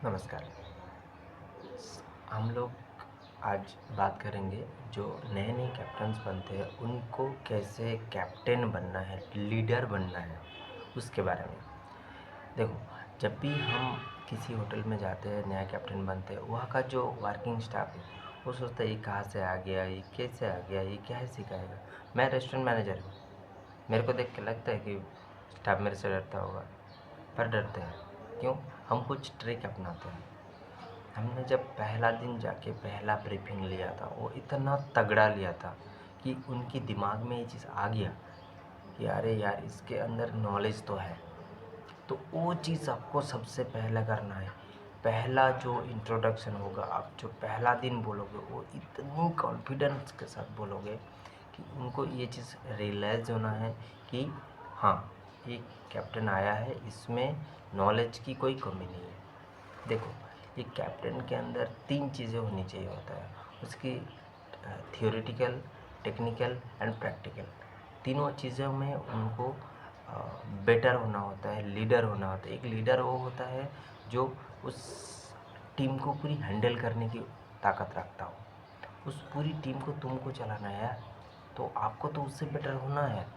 नमस्कार। हम लोग आज बात करेंगे जो नए-नए कैप्टन्स बनते हैं, उनको कैसे कैप्टन बनना है, लीडर बनना है, उसके बारे में। देखो, जब भी हम किसी होटल में जाते हैं, नया कैप्टन बनते हैं, वहाँ का जो वर्किंग स्टाफ है, वो सोचता है ये कहाँ से आ गया, ये कैसे आ गया, ये क्या है सिखाएगा। मैं रेस्टोरेंट मैनेजर हूँ, मेरे को देख के लगता है कि स्टाफ मेरे से डरता होगा, पर डरते हैं। क्यों? हम कुछ ट्रिक अपनाते हैं। हमने जब पहला दिन जाके पहला ब्रीफिंग लिया था, वो इतना तगड़ा लिया था कि उनके दिमाग में ये चीज़ आ गया कि अरे यार, इसके अंदर नॉलेज तो है। तो वो चीज़ आपको सबसे पहले करना है। पहला जो इंट्रोडक्शन होगा, आप जो पहला दिन बोलोगे, वो इतनी कॉन्फिडेंस के साथ बोलोगे कि उनको ये चीज़ रियलाइज़ होना है कि हाँ, एक कैप्टन आया है, इसमें नॉलेज की कोई कमी नहीं है। देखो, एक कैप्टन के अंदर 3 चीज़ें होनी चाहिए होता है। उसकी थियोरेटिकल, टेक्निकल एंड प्रैक्टिकल। तीनों चीज़ों में उनको बेटर होना होता है, लीडर होना होता है। एक लीडर वो होता है जो उस टीम को पूरी हैंडल करने की ताकत रखता हो। उस पूरी टीम को तुमको चलाना है यार, तो आपको तो उससे बेटर होना है।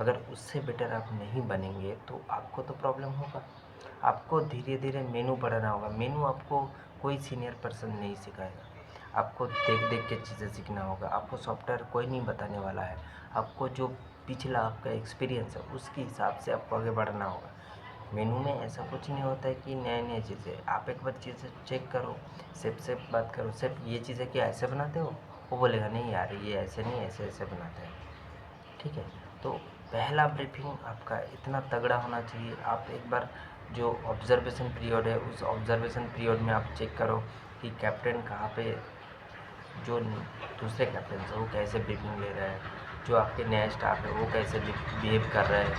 अगर उससे बेटर आप नहीं बनेंगे तो आपको तो प्रॉब्लम होगा। आपको धीरे धीरे मेनू पढ़ना होगा। मेनू आपको कोई सीनियर पर्सन नहीं सिखाएगा। आपको देख देख के चीज़ें सीखना होगा। आपको सॉफ्टवेयर कोई नहीं बताने वाला है। आपको जो पिछला आपका एक्सपीरियंस है उसके हिसाब से आपको आगे बढ़ना होगा। मेनू में ऐसा कुछ नहीं होता है कि नए नए चीज़ें आप एक बार चीज़ें चेक करो, सेफ से बात करो, सेफ ये चीज़ें क्या ऐसे बनाते हो, वो बोलेगा नहीं यार ये ऐसे नहीं, ऐसे ऐसे बनाते हैं। ठीक है, तो पहला ब्रीफिंग आपका इतना तगड़ा होना चाहिए। आप एक बार जो ऑब्जर्वेशन पीरियड है, उस ऑब्जर्वेशन पीरियड में आप चेक करो कि कैप्टन कहाँ पे, जो दूसरे कैप्टन है वो कैसे ब्रीफिंग ले रहा है, जो आपके नया स्टाफ है वो कैसे बिहेव कर रहा है,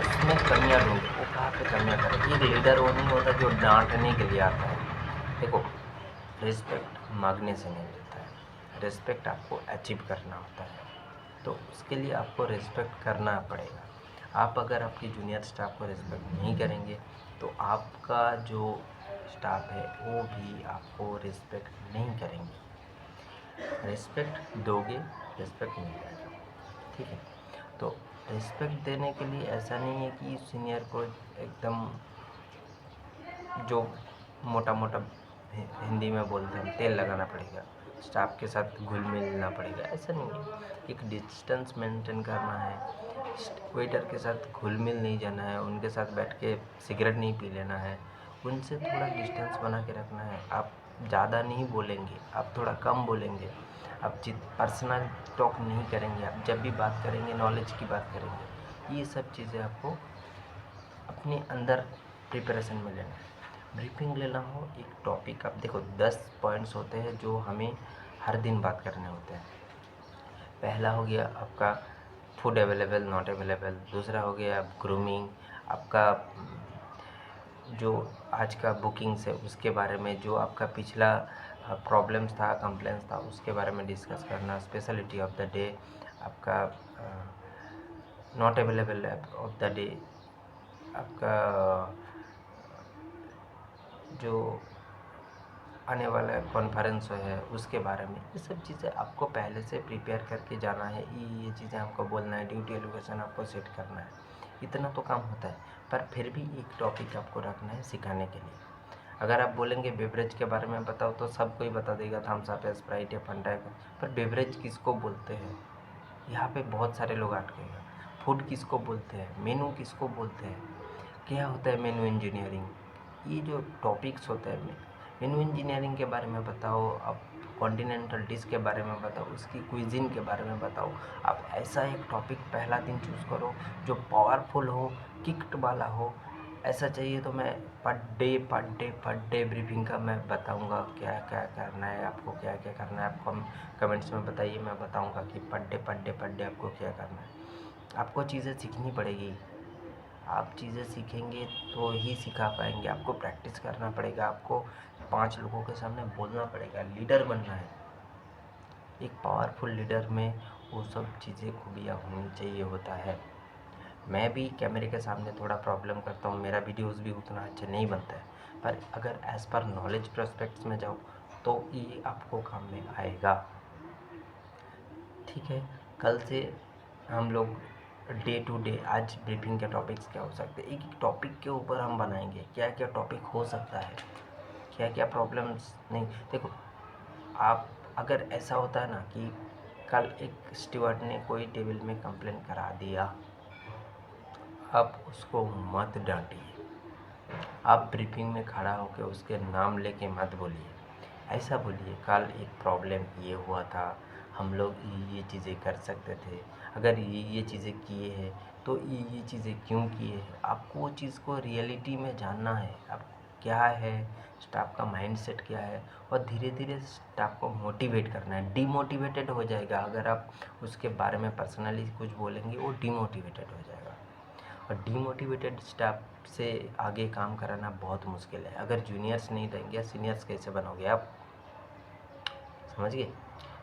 उसमें कमियाँ ढूंढो, वो कहाँ पे कमियाँ कर रहा है। एक लीडर वो नहीं होता जो डांटने के लिए आता है। देखो, रिस्पेक्ट मांगने से नहीं मिलता है, रिस्पेक्ट आपको अचीव करना होता है। तो उसके लिए आपको रिस्पेक्ट करना पड़ेगा। आप अगर आपकी जूनियर स्टाफ को रिस्पेक्ट नहीं करेंगे तो आपका जो स्टाफ है वो भी आपको रिस्पेक्ट नहीं करेंगे। रिस्पेक्ट दोगे, रिस्पेक्ट मिल जाएगा। ठीक है, तो रिस्पेक्ट देने के लिए ऐसा नहीं है कि सीनियर को एकदम जो मोटा मोटा हिंदी में बोलते हैं तेल लगाना पड़ेगा, स्टाफ के साथ घुल मिलना पड़ेगा, ऐसा नहीं है। एक डिस्टेंस मेंटेन करना है, वेटर के साथ घुल मिल नहीं जाना है, उनके साथ बैठ के सिगरेट नहीं पी लेना है, उनसे थोड़ा डिस्टेंस बना के रखना है। आप ज़्यादा नहीं बोलेंगे, आप थोड़ा कम बोलेंगे, आप पर्सनल टॉक नहीं करेंगे। आप जब भी बात करेंगे नॉलेज की बात करेंगे। ये सब चीज़ें आपको अपने अंदर प्रिपरेशन में लेना है। ब्रीफिंग लेना हो एक टॉपिक, आप देखो 10 पॉइंट्स होते हैं जो हमें हर दिन बात करने होते हैं। पहला हो गया आपका फूड अवेलेबल नॉट अवेलेबल, दूसरा हो गया ग्रूमिंग, आपका जो आज का बुकिंग्स है उसके बारे में, जो आपका पिछला प्रॉब्लम्स था, कंप्लेंट्स था, उसके बारे में डिस्कस करना, स्पेशलिटी ऑफ द डे, आपका not available of the day, आपका जो आने वाला कॉन्फ्रेंस है उसके बारे में। ये सब चीज़ें आपको पहले से प्रिपेयर करके जाना है। ये चीज़ें आपको बोलना है, ड्यूटी एलोकेशन आपको सेट करना है। इतना तो काम होता है, पर फिर भी एक टॉपिक आपको रखना है सिखाने के लिए। अगर आप बोलेंगे बेवरेज के बारे में बताओ तो सब कोई बता देगा, थम्स अप है, स्प्राइट है, फंटा है, पर बेवरेज किसको बोलते हैं, यहाँ पे बहुत सारे लोग अटकेगा। फूड किसको बोलते हैं, मेनू किसको बोलते हैं, क्या होता है मेनू इंजीनियरिंग, ये जो टॉपिक्स होते हैं। मेनू इंजीनियरिंग के बारे में बताओ, आप कॉन्टिनेंटल डिश के बारे में बताओ, उसकी क्विज़िन के बारे में बताओ। आप ऐसा एक टॉपिक पहला दिन चूज़ करो जो पावरफुल हो, किक्ड वाला हो। ऐसा चाहिए तो मैं पर डे ब्रीफिंग का मैं बताऊंगा क्या क्या करना है आपको, क्या क्या करना है आपको। कमेंट्स में बताइए, मैं बताऊंगा कि पर डे आपको क्या करना है। आपको चीज़ें सीखनी पड़ेगी। आप चीज़ें सीखेंगे तो ही सिखा पाएंगे। आपको प्रैक्टिस करना पड़ेगा, आपको 5 लोगों के सामने बोलना पड़ेगा, लीडर बनना है। एक पावरफुल लीडर में वो सब चीज़ें खूबियाँ होनी चाहिए होता है। मैं भी कैमरे के सामने थोड़ा प्रॉब्लम करता हूँ, मेरा वीडियोज़ भी उतना अच्छा नहीं बनता है, पर अगर एज़ पर नॉलेज प्रोस्पेक्ट्स में जाओ तो ये आपको काम में आएगा। ठीक है, कल से हम लोग डे टू डे आज ब्रीफिंग के टॉपिक्स क्या हो सकते हैं, एक एक टॉपिक के ऊपर हम बनाएंगे क्या क्या टॉपिक हो सकता है, क्या क्या प्रॉब्लम्स। नहीं देखो, आप अगर ऐसा होता है ना कि कल एक स्टीवर्ड ने कोई टेबल में कंप्लेन करा दिया, आप उसको मत डांटिए, आप ब्रीफिंग में खड़ा होकर उसके नाम लेके मत बोलिए, ऐसा बोलिए कल एक प्रॉब्लम ये हुआ था, हम लोग ये चीज़ें कर सकते थे, अगर ये चीज़ें किए हैं तो ये चीज़ें क्यों किए हैं। आपको वो चीज़ को रियलिटी में जानना है, अब क्या है स्टाफ का माइंडसेट क्या है, और धीरे धीरे स्टाफ को मोटिवेट करना है। डीमोटिवेटेड हो जाएगा अगर आप उसके बारे में पर्सनली कुछ बोलेंगे, वो डीमोटिवेटेड हो जाएगा, और डीमोटिवेटेड स्टाफ से आगे काम कराना बहुत मुश्किल है। अगर जूनियर्स नहीं रहेंगे, सीनियर्स कैसे बनोगे आप, समझ गए।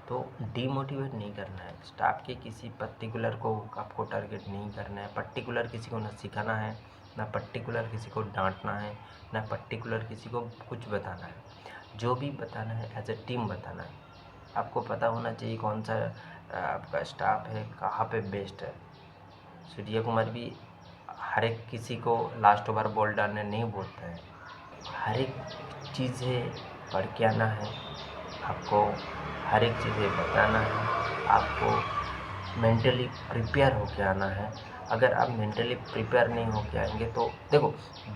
तो डीमोटिवेट नहीं करना है, स्टाफ के किसी पर्टिकुलर को आपको टारगेट नहीं करना है, पर्टिकुलर किसी को ना सिखाना है, ना पर्टिकुलर किसी को डांटना है, ना पर्टिकुलर किसी को कुछ बताना है। जो भी बताना है एज ए टीम बताना है। आपको पता होना चाहिए कौन सा आपका स्टाफ है, कहाँ पे बेस्ट है। सूर्य कुमार भी हर एक किसी को लास्ट ओवर बॉल डालने नहीं बोलते हैं, हर एक चीज़ें पढ़ के आना है आपको, हर एक चीज़ें बताना है आपको, मेंटली प्रिपेयर होके आना है। अगर आप मेंटली प्रिपेयर नहीं होके आएंगे तो देखो,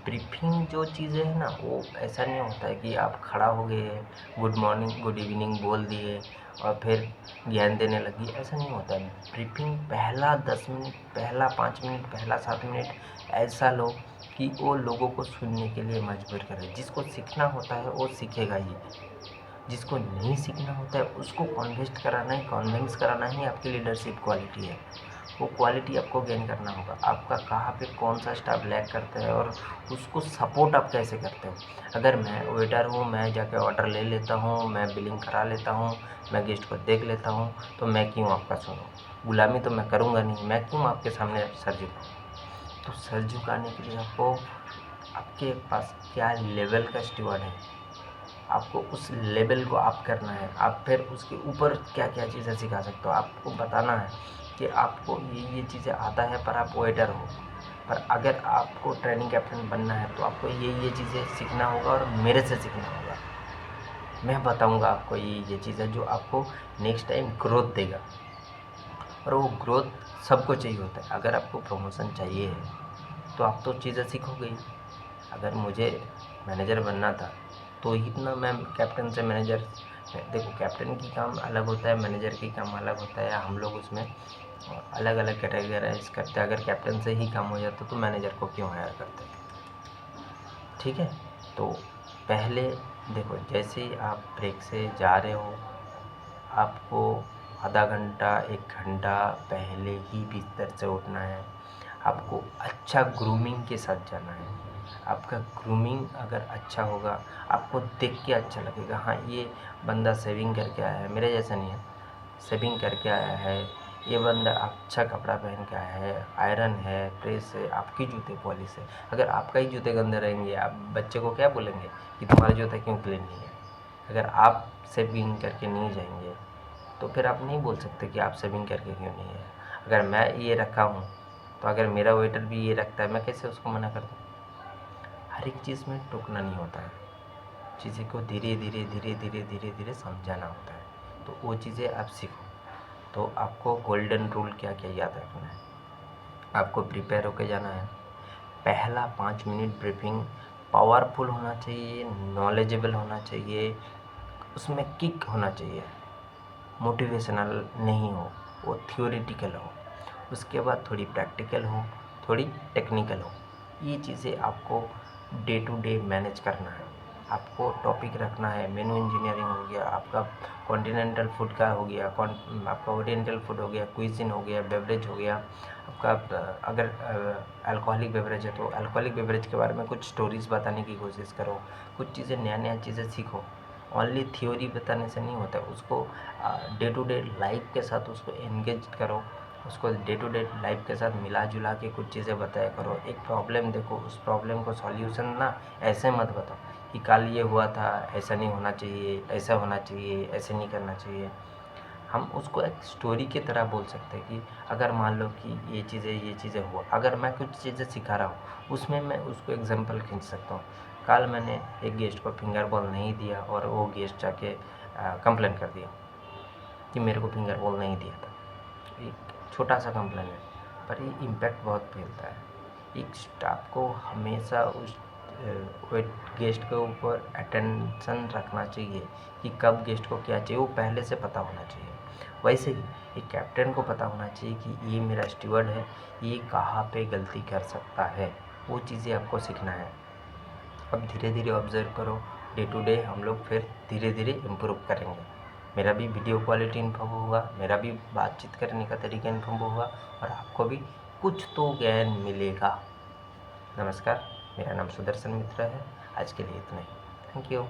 ब्रीफिंग जो चीज़ें है ना, वो ऐसा नहीं होता है कि आप खड़ा हो गए, गुड मॉर्निंग गुड इवनिंग बोल दिए और फिर ज्ञान देने लगी, ऐसा नहीं होता है। ब्रीफिंग पहला 10 मिनट, पहला 5 मिनट, पहला 7 मिनट ऐसा लो कि वो लोगों को सुनने के लिए मजबूर करे। जिसको सीखना होता है वो सीखेगा ही, जिसको नहीं सीखना होता है उसको कन्विंस कराना ही आपकी लीडरशिप क्वालिटी है। वो क्वालिटी आपको गेन करना होगा, आपका कहाँ पे कौन सा स्टाफ लैग करता है और उसको सपोर्ट आप कैसे करते हो। अगर मैं वेटर हूँ, मैं जाके ऑर्डर ले लेता हूँ, मैं बिलिंग करा लेता हूँ, मैं गेस्ट को देख लेता हूँ, तो मैं क्यों आपका सुनूँ, गुलामी तो मैं करूँगा नहीं, मैं क्यों आपके सामने सर झुकाऊँ। तो सर झुकाने के लिए आपको आपके पास क्या लेवल का स्टीवर्ड है, आपको उस लेवल को आप करना है। आप फिर उसके ऊपर क्या क्या चीज़ें सिखा सकते हो, आपको बताना है कि आपको ये चीज़ें आता है, पर आप वेटर हो, पर अगर आपको ट्रेनिंग कैप्टन बनना है तो आपको ये चीज़ें सीखना होगा और मेरे से सीखना होगा। मैं बताऊंगा आपको ये चीज़ें जो आपको नेक्स्ट टाइम ग्रोथ देगा, और वो ग्रोथ सबको चाहिए होता है। अगर आपको प्रमोशन चाहिए है तो आप तो चीज़ें सीखोगे ही। अगर मुझे मैनेजर बनना था तो इतना मैं कैप्टन से मैनेजर, देखो कैप्टन की काम अलग होता है, मैनेजर की काम अलग होता है, हम लोग उसमें अलग अलग कैटेगराइज करते हैं। अगर कैप्टन से ही काम हो जाता तो मैनेजर को क्यों हायर करते। ठीक है, तो पहले देखो, जैसे ही आप ब्रेक से जा रहे हो, आपको आधा घंटा 1 घंटा पहले ही बिस्तर से उठना है। आपको अच्छा ग्रूमिंग के साथ जाना है। आपका ग्रूमिंग अगर अच्छा होगा, आपको देख के अच्छा लगेगा, हाँ ये बंदा सेविंग करके आया है, मेरे जैसा नहीं है, सेविंग करके आया है, ये बंदा अच्छा कपड़ा पहन के आया है, आयरन है, प्रेस है, आपकी जूते पॉलिश है। अगर आपका ही जूते गंदे रहेंगे, आप बच्चे को क्या बोलेंगे कि तुम्हारे जूते क्यों क्लीन नहीं है। अगर आप सेविंग करके नहीं जाएंगे तो फिर आप नहीं बोल सकते कि आप सेविंग करके क्यों नहीं है। अगर मैं ये रखा हूँ तो अगर मेरा वेटर भी ये रखता है, मैं कैसे उसको मना कर दूँ। हर एक चीज़ में टोकना नहीं होता है, चीज़ें को धीरे धीरे धीरे धीरे धीरे धीरे समझाना होता है। तो वो चीज़ें आप सीखो। तो आपको गोल्डन रूल क्या क्या याद रखना है, आपको प्रिपेयर होकर जाना है। पहला 5 मिनट ब्रीफिंग पावरफुल होना चाहिए, नॉलेजेबल होना चाहिए, उसमें किक होना चाहिए, मोटिवेशनल नहीं हो, वो थ्योरेटिकल हो। उसके बाद थोड़ी प्रैक्टिकल हो, थोड़ी टेक्निकल हो। ये चीज़ें आपको डे टू डे मैनेज करना है। आपको टॉपिक रखना है, मेनू इंजीनियरिंग हो गया, आपका कॉन्टिनेंटल फूड का हो गया, आपका ओरिएंटल फूड हो गया, क्विज़िन हो गया, बेवरेज हो गया आपका। अगर अल्कोहलिक बेवरेज है तो अल्कोहलिक बेवरेज के बारे में कुछ स्टोरीज़ बताने की कोशिश करो, कुछ चीज़ें नया नया चीज़ें सीखो। ओनली थ्योरी बताने से नहीं होता, उसको डे टू डे लाइफ के साथ उसको एंगेज करो, उसको डे टू डे लाइफ के साथ मिला जुला के कुछ चीज़ें बताया करो। एक प्रॉब्लम देखो, उस प्रॉब्लम को सॉल्यूशन ना ऐसे मत बताओ कि कल ये हुआ था, ऐसा नहीं होना चाहिए, ऐसा होना चाहिए, ऐसे नहीं करना चाहिए। हम उसको एक स्टोरी की तरह बोल सकते हैं कि अगर मान लो कि ये चीज़ें हुआ, अगर मैं कुछ चीज़ें सिखा रहा हूँ उसमें मैं उसको एग्जांपल खींच सकता हूँ। कल मैंने एक गेस्ट को फिंगर बॉल नहीं दिया और वो गेस्ट जाके कंप्लेन कर दिया कि मेरे को फिंगर बॉल नहीं दिया था। एक छोटा सा कंप्लेन है, पर ये इम्पैक्ट बहुत फैलता है। एक स्टाफ को हमेशा उस गेस्ट के ऊपर अटेंशन रखना चाहिए कि कब गेस्ट को क्या चाहिए, वो पहले से पता होना चाहिए। वैसे ही एक कैप्टन को पता होना चाहिए कि ये मेरा स्टीवर्ड है, ये कहाँ पे गलती कर सकता है, वो चीज़ें आपको सीखना है। अब धीरे धीरे ऑब्ज़र्व करो, डे टू डे हम लोग फिर धीरे धीरे इम्प्रूव करेंगे। मेरा भी वीडियो क्वालिटी इम्प्रूव होगा, मेरा भी बातचीत करने का तरीका इम्प्रूव होगा और आपको भी कुछ तो ज्ञान मिलेगा। नमस्कार, मेरा नाम सुदर्शन मित्रा है। आज के लिए इतना ही। Thank you.